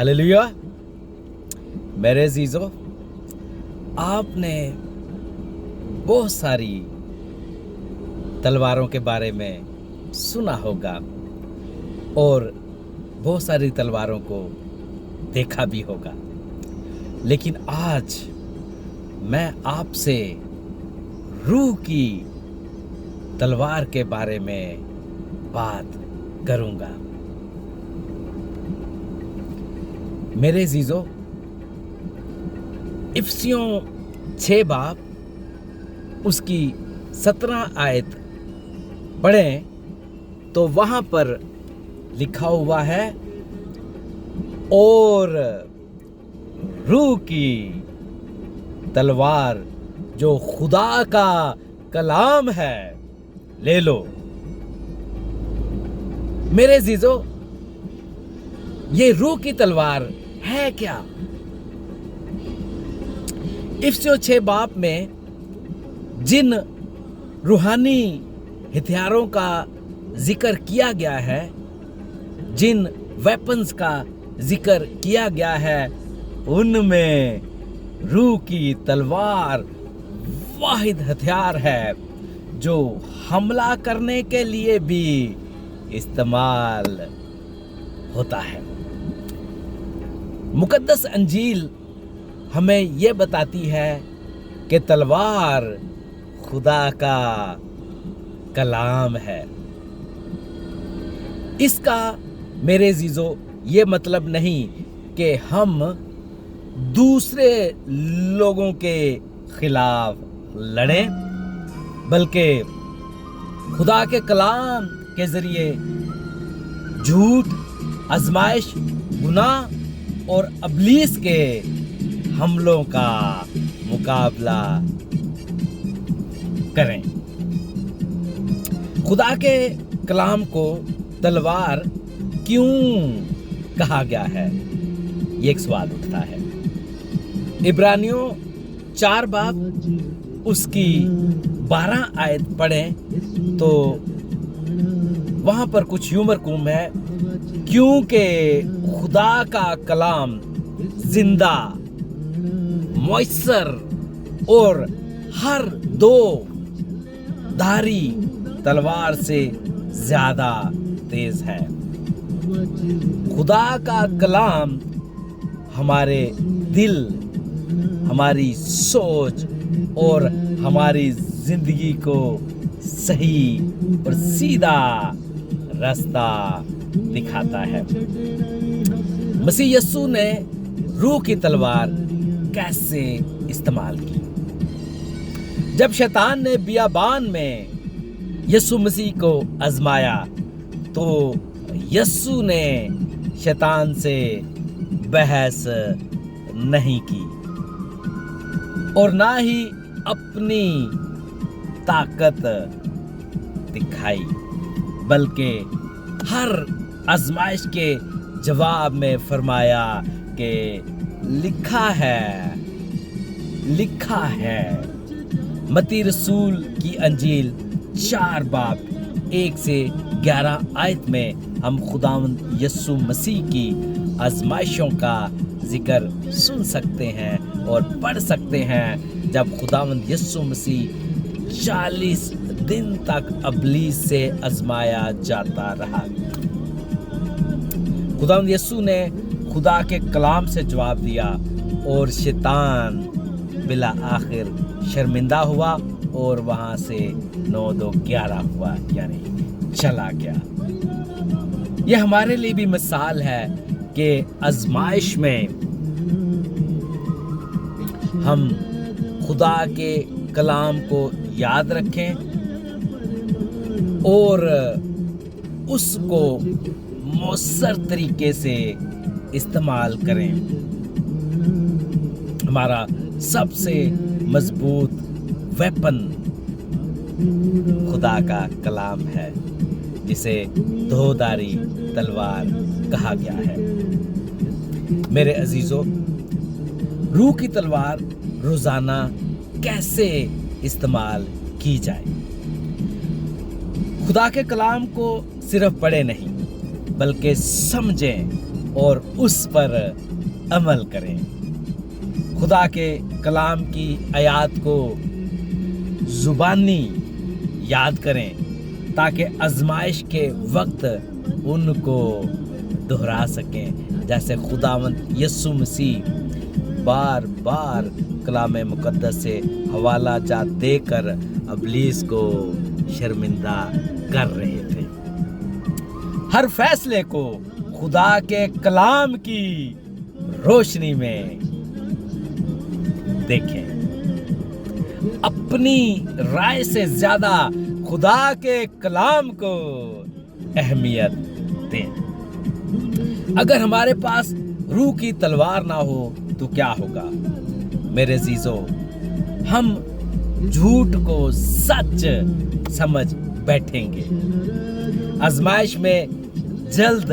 Hallelujah. मेरे अजीजों, आपने बहुत सारी तलवारों के बारे में सुना होगा और बहुत सारी तलवारों को देखा भी होगा, लेकिन आज मैं आपसे रूह की तलवार के बारे में बात करूंगा। मेरे अजीजों, इफिसियों 6 बाब उसकी 17 आयत पढ़ें तो वहां पर लिखा हुआ है, और रूह की तलवार जो खुदा का कलाम है ले लो। मेरे अजीजों, ये रूह की तलवार है क्या? इफिसियों 6 बाब में जिन रूहानी हथियारों का जिक्र किया गया है, जिन वेपन्स का जिक्र किया गया है, उनमें रूह की तलवार वाहिद हथियार है जो हमला करने के लिए भी इस्तेमाल होता है। मुकद्दस अंजील हमें यह बताती है कि तलवार खुदा का कलाम है। इसका मेरे अजीजों ये मतलब नहीं कि हम दूसरे लोगों के खिलाफ लड़ें, बल्कि खुदा के कलाम के जरिए झूठ, आजमाइश, गुनाह और इब्लीस के हमलों का मुकाबला करें। खुदा के कलाम को तलवार क्यों कहा गया है, ये एक सवाल उठता है। इब्रानियों 4 बाब उसकी 12 आयत पढ़ें तो वहां पर कुछ यूं मरकूम है, क्योंकि खुदा का कलाम जिंदा, मुयस्सर और हर 2 धारी तलवार से ज्यादा तेज है। खुदा का कलाम हमारे दिल, हमारी सोच और हमारी जिंदगी को सही और सीधा रास्ता दिखाता है। मसीह यस्सु ने रूह की तलवार कैसे इस्तेमाल की? जब शैतान ने बियाबान में यस्सु मसीह को आजमाया तो यस्सु ने शैतान से बहस नहीं की और ना ही अपनी ताकत दिखाई, बल्कि हर आजमाइश के जवाब में फरमाया कि लिखा है। मत्ती रसूल की अंजील 4 बाब 1 से 11 आयत में हम खुदावंद यस्सु मसीह की आजमाइशों का जिक्र सुन सकते हैं और पढ़ सकते हैं, जब खुदावंद यस्सु मसीह 40 दिन तक इब्लीस से आजमाया जाता रहा। खुदावंद यस्सु ने खुदा के कलाम से जवाब दिया और शैतान बिला आखिर शर्मिंदा हुआ और वहां से 9-2-11 हुआ, यानी चला गया। यह हमारे लिए भी मिसाल है कि आजमाइश में हम खुदा के कलाम को याद रखें और उसको मौसर तरीके से इस्तेमाल करें। हमारा सबसे मजबूत वेपन खुदा का कलाम है, जिसे 2-धारी तलवार कहा गया है। मेरे अजीजों, रूह की तलवार रोजाना कैसे इस्तेमाल की जाए? खुदा के कलाम को सिर्फ पढ़े नहीं, बल्कि समझें और उस पर अमल करें। खुदा के कलाम की आयत को जुबानी याद करें ताकि आजमाइश के वक्त उनको दोहरा सकें, जैसे खुदावंद यीशु मसीह बार बार कलाम मुकद्दस से हवाला जात देकर इब्लीस को शर्मिंदा कर रहे थे। हर फैसले को खुदा के कलाम की रोशनी में देखें। अपनी राय से ज्यादा खुदा के कलाम को अहमियत दें। अगर हमारे पास रूह की तलवार ना हो तो क्या होगा? मेरे अजीजों, हम झूठ को सच समझ बैठेंगे, आजमाइश में जल्द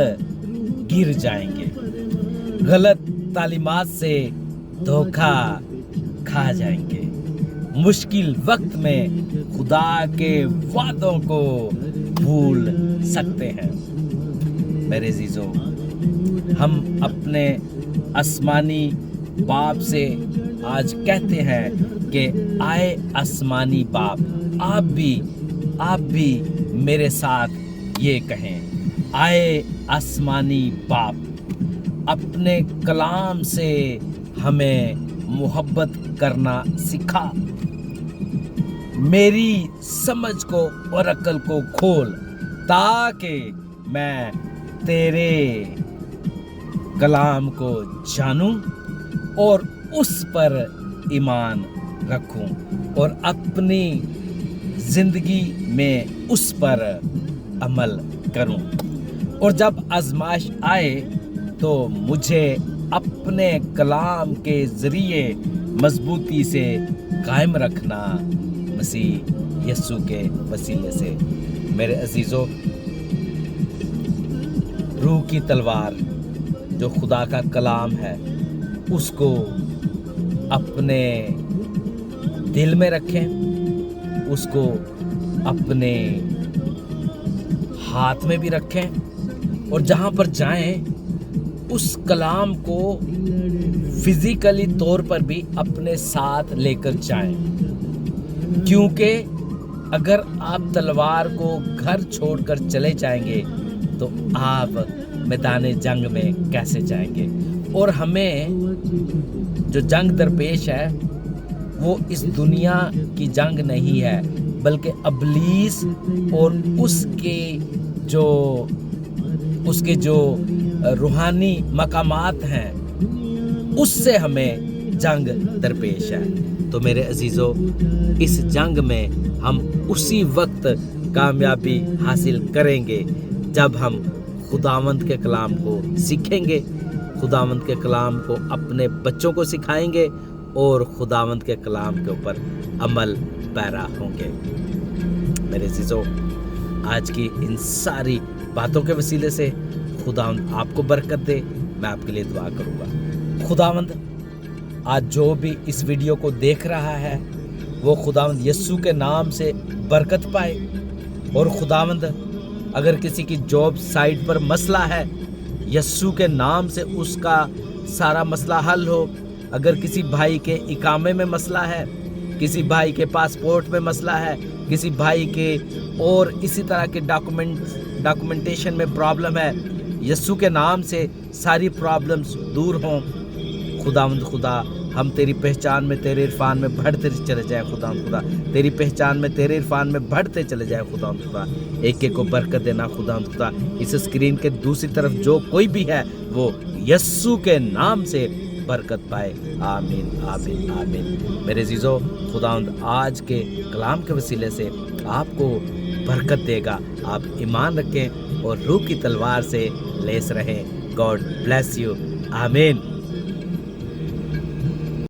गिर जाएंगे, गलत तालीमात से धोखा खा जाएंगे, मुश्किल वक्त में खुदा के वादों को भूल सकते हैं। मेरे अजीजों, हम अपने आसमानी बाप से आज कहते हैं कि आए आसमानी बाप, आप भी मेरे साथ ये कहें, आए आसमानी बाप, अपने कलाम से हमें मोहब्बत करना सिखा, मेरी समझ को और अक्ल को खोल ताकि मैं तेरे कलाम को जानूं और उस पर ईमान रखूं और अपनी जिंदगी में उस पर अमल करूं। और जब आजमाइश आए तो मुझे अपने कलाम के जरिए मजबूती से कायम रखना, मसीह यीशु के वसीले से। मेरे अजीजों, रूह की तलवार जो खुदा का कलाम है उसको अपने दिल में रखें, उसको अपने हाथ में भी रखें और जहाँ पर जाएं उस कलाम को फिजिकली तौर पर भी अपने साथ लेकर जाएं, क्योंकि अगर आप तलवार को घर छोड़कर चले जाएंगे तो आप मैदान जंग में कैसे जाएंगे। और हमें जो जंग दरपेश है वो इस दुनिया की जंग नहीं है, बल्कि इब्लीस और उसके जो रूहानी मकामात हैं उससे हमें जंग दरपेश है। तो मेरे अजीजों, इस जंग में हम उसी वक्त कामयाबी हासिल करेंगे जब हम खुदावंद के कलाम को सीखेंगे, खुदावंद के कलाम को अपने बच्चों को सिखाएंगे और खुदावंद के कलाम के ऊपर अमल पैरा होंगे। मेरे अजीजों, आज की इन सारी बातों के वसीले से खुदावंद आपको बरकत दे, मैं आपके लिए दुआ करूँगा। खुदावंद आज जो भी इस वीडियो को देख रहा है वो खुदावंद यीशु के नाम से बरकत पाए। और खुदावंद अगर किसी की जॉब साइट पर मसला है, यीशु के नाम से उसका सारा मसला हल हो। अगर किसी भाई के इकामे में मसला है, किसी भाई के पासपोर्ट में मसला है, किसी भाई के और इसी तरह के डॉक्यूमेंटेशन में प्रॉब्लम है, यीशु के नाम से सारी प्रॉब्लम्स दूर हों। खुदावंद खुदा, हम तेरी पहचान में, तेरे इरफान में बढ़ते चले जाएं। खुदावंद खुदा, तेरी पहचान में, तेरे इरफान में बढ़ते चले जाएं। खुदावंद खुदा, एक एक को बरकत देना। खुदावंद खुदा, इस स्क्रीन के दूसरी तरफ जो कोई भी है वो यीशु के नाम से बरकत पाए। आमीन, आमीन, आमीन। मेरे अजीजों, खुदावंद आज के कलाम के वसीले से आपको बरकत देगा। आप ईमान रखें और रूह की तलवार से लेस रहें। God bless you. आमीन।